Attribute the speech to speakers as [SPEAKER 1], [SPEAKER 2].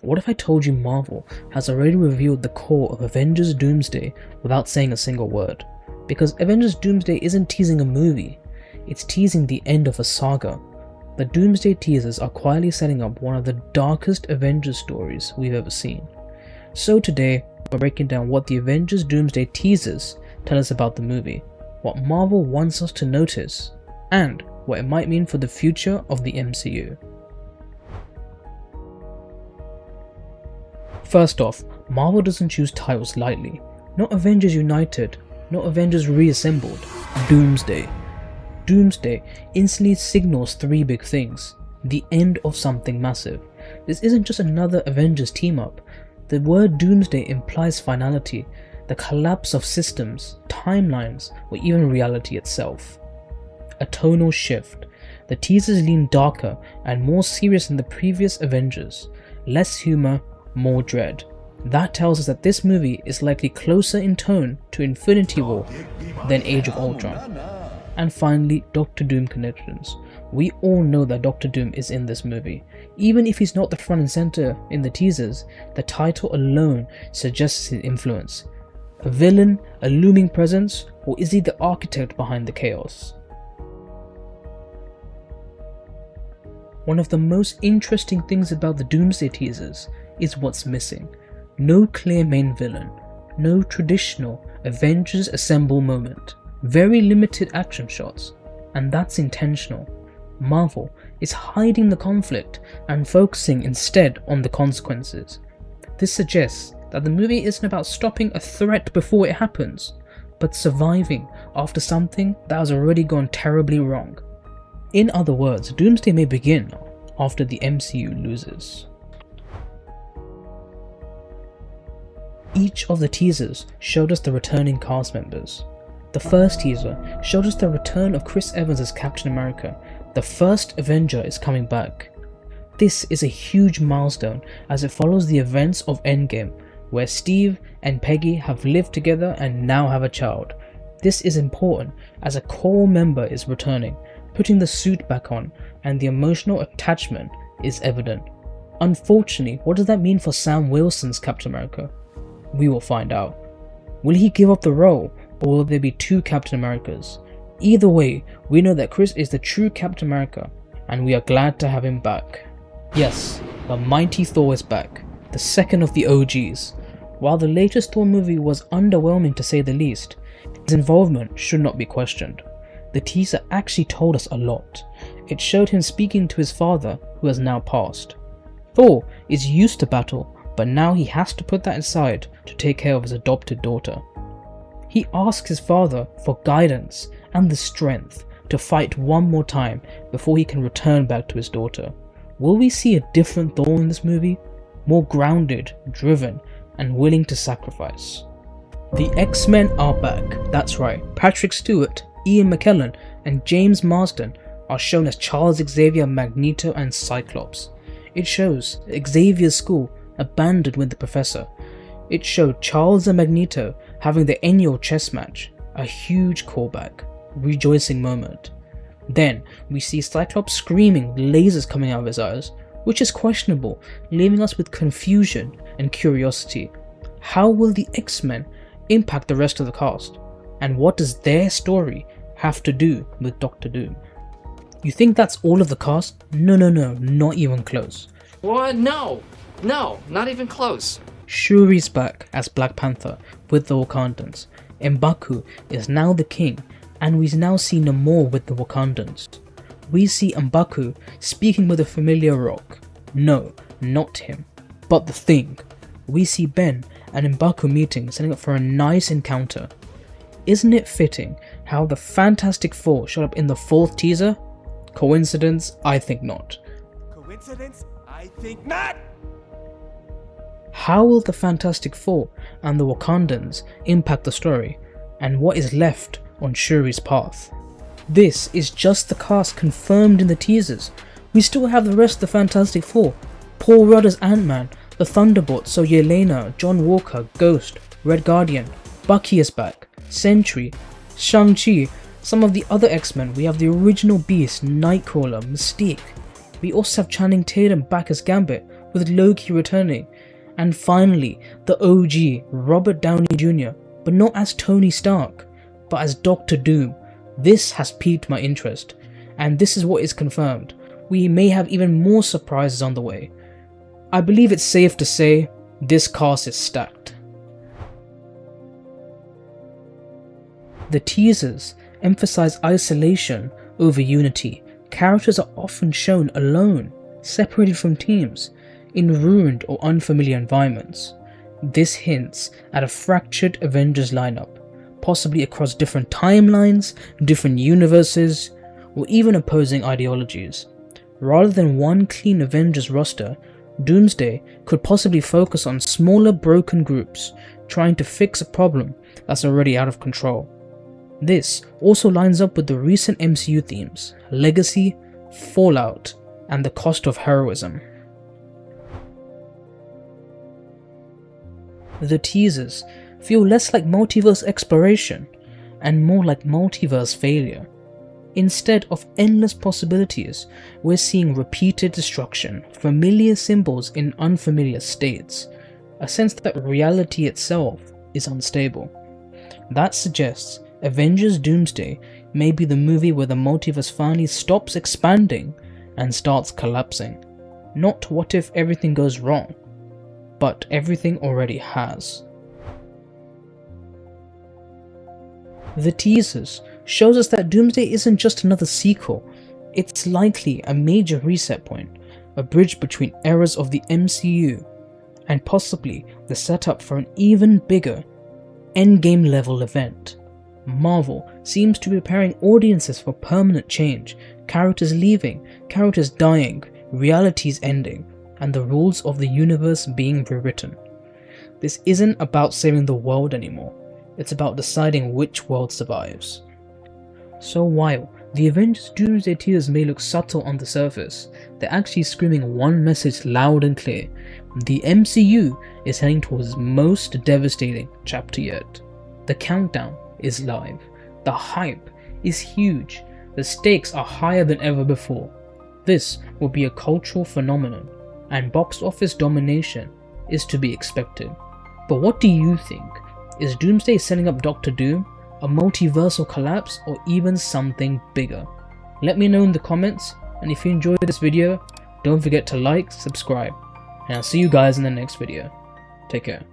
[SPEAKER 1] What if I told you Marvel has already revealed the core of Avengers Doomsday without saying a single word? Because Avengers Doomsday isn't teasing a movie, it's teasing the end of a saga. The Doomsday teasers are quietly setting up one of the darkest Avengers stories we've ever seen. So today, we're breaking down what the Avengers Doomsday teasers tell us about the movie, what Marvel wants us to notice, and what it might mean for the future of the MCU. First off, Marvel doesn't choose titles lightly. Not Avengers United, not Avengers Reassembled, Doomsday. Doomsday instantly signals three big things. The end of something massive. This isn't just another Avengers team-up. The word Doomsday implies finality, the collapse of systems, timelines, or even reality itself. A tonal shift. The teasers lean darker and more serious than the previous Avengers. Less humor, more dread. That tells us that this movie is likely closer in tone to Infinity War than Age of Ultron. And finally, Doctor Doom connections. We all know that Doctor Doom is in this movie. Even if he's not the front and center in the teasers, the title alone suggests his influence. A villain, a looming presence, or is he the architect behind the chaos? One of the most interesting things about the Doomsday teasers is what's missing. No clear main villain, no traditional Avengers Assemble moment, very limited action shots, and that's intentional. Marvel is hiding the conflict and focusing instead on the consequences. This suggests that the movie isn't about stopping a threat before it happens, but surviving after something that has already gone terribly wrong. In other words, Doomsday may begin after the MCU loses. Each of the teasers showed us the returning cast members. The first teaser showed us the return of Chris Evans as Captain America. The first Avenger is coming back. This is a huge milestone as it follows the events of Endgame, where Steve and Peggy have lived together and now have a child. This is important as a core member is returning, putting the suit back on, and the emotional attachment is evident. Unfortunately, what does that mean for Sam Wilson's Captain America? We will find out. Will he give up the role, or will there be two Captain Americas? Either way, we know that Chris is the true Captain America, and we are glad to have him back. Yes, the mighty Thor is back, the second of the OGs. While the latest Thor movie was underwhelming to say the least, his involvement should not be questioned. The teaser actually told us a lot. It showed him speaking to his father, who has now passed. Thor is used to battle, but now he has to put that aside to take care of his adopted daughter. He asks his father for guidance and the strength to fight one more time before he can return back to his daughter. Will we see a different Thor in this movie? More grounded, driven, and willing to sacrifice. The X-Men are back. That's right, Patrick Stewart, Ian McKellen, and James Marsden are shown as Charles Xavier, Magneto, and Cyclops. It shows Xavier's school abandoned with the Professor. It showed Charles and Magneto having the annual chess match, a huge callback, rejoicing moment. Then we see Cyclops screaming, lasers coming out of his eyes, which is questionable, leaving us with confusion and curiosity. How will the X-Men impact the rest of the cast? And what does their story have to do with Doctor Doom? You think that's all of the cast? No, not even close.
[SPEAKER 2] What? No, not even close.
[SPEAKER 1] Shuri's back as Black Panther with the Wakandans. M'Baku is now the king, and we now see Namor with the Wakandans. We see M'Baku speaking with a familiar rock. No, not him, but the Thing. We see Ben and M'Baku meeting, setting up for a nice encounter. Isn't it fitting how the Fantastic Four showed up in the fourth teaser? Coincidence? I think not.
[SPEAKER 3] Coincidence? I think not!
[SPEAKER 1] How will the Fantastic Four and the Wakandans impact the story, and what is left on Shuri's path? This is just the cast confirmed in the teasers. We still have the rest of the Fantastic Four. Paul Rudd as Ant-Man, the Thunderbolts, so Yelena, John Walker, Ghost, Red Guardian, Bucky is back, Sentry, Shang-Chi, some of the other X-Men. We have the original Beast, Nightcrawler, Mystique. We also have Channing Tatum back as Gambit, with Loki returning, and finally the OG Robert Downey Jr., but not as Tony Stark, but as Doctor Doom. This has piqued my interest, and this is what is confirmed. We may have even more surprises on the way. I believe it's safe to say this cast is stacked. The teasers emphasize isolation over unity. Characters are often shown alone, separated from teams, in ruined or unfamiliar environments. This hints at a fractured Avengers lineup, possibly across different timelines, different universes, or even opposing ideologies. Rather than one clean Avengers roster, Doomsday could possibly focus on smaller broken groups trying to fix a problem that's already out of control. This also lines up with the recent MCU themes: legacy, fallout, and the cost of heroism. The teasers feel less like multiverse exploration and more like multiverse failure. Instead of endless possibilities, we're seeing repeated destruction, familiar symbols in unfamiliar states, a sense that reality itself is unstable. That suggests Avengers Doomsday may be the movie where the multiverse finally stops expanding and starts collapsing. Not what if everything goes wrong, but everything already has. The teasers shows us that Doomsday isn't just another sequel, it's likely a major reset point, a bridge between eras of the MCU, and possibly the setup for an even bigger endgame level event. Marvel seems to be preparing audiences for permanent change, characters leaving, characters dying, realities ending, and the rules of the universe being rewritten. This isn't about saving the world anymore, it's about deciding which world survives. So while the Avengers Doomsday teasers may look subtle on the surface, they're actually screaming one message loud and clear: the MCU is heading towards its most devastating chapter yet. The countdown is live, the hype is huge, the stakes are higher than ever before. This will be a cultural phenomenon, and box office domination is to be expected. But what do you think? Is Doomsday setting up Doctor Doom, a multiversal collapse, or even something bigger? Let me know in the comments, and if you enjoyed this video, don't forget to like, subscribe, and I'll see you guys in the next video. Take care.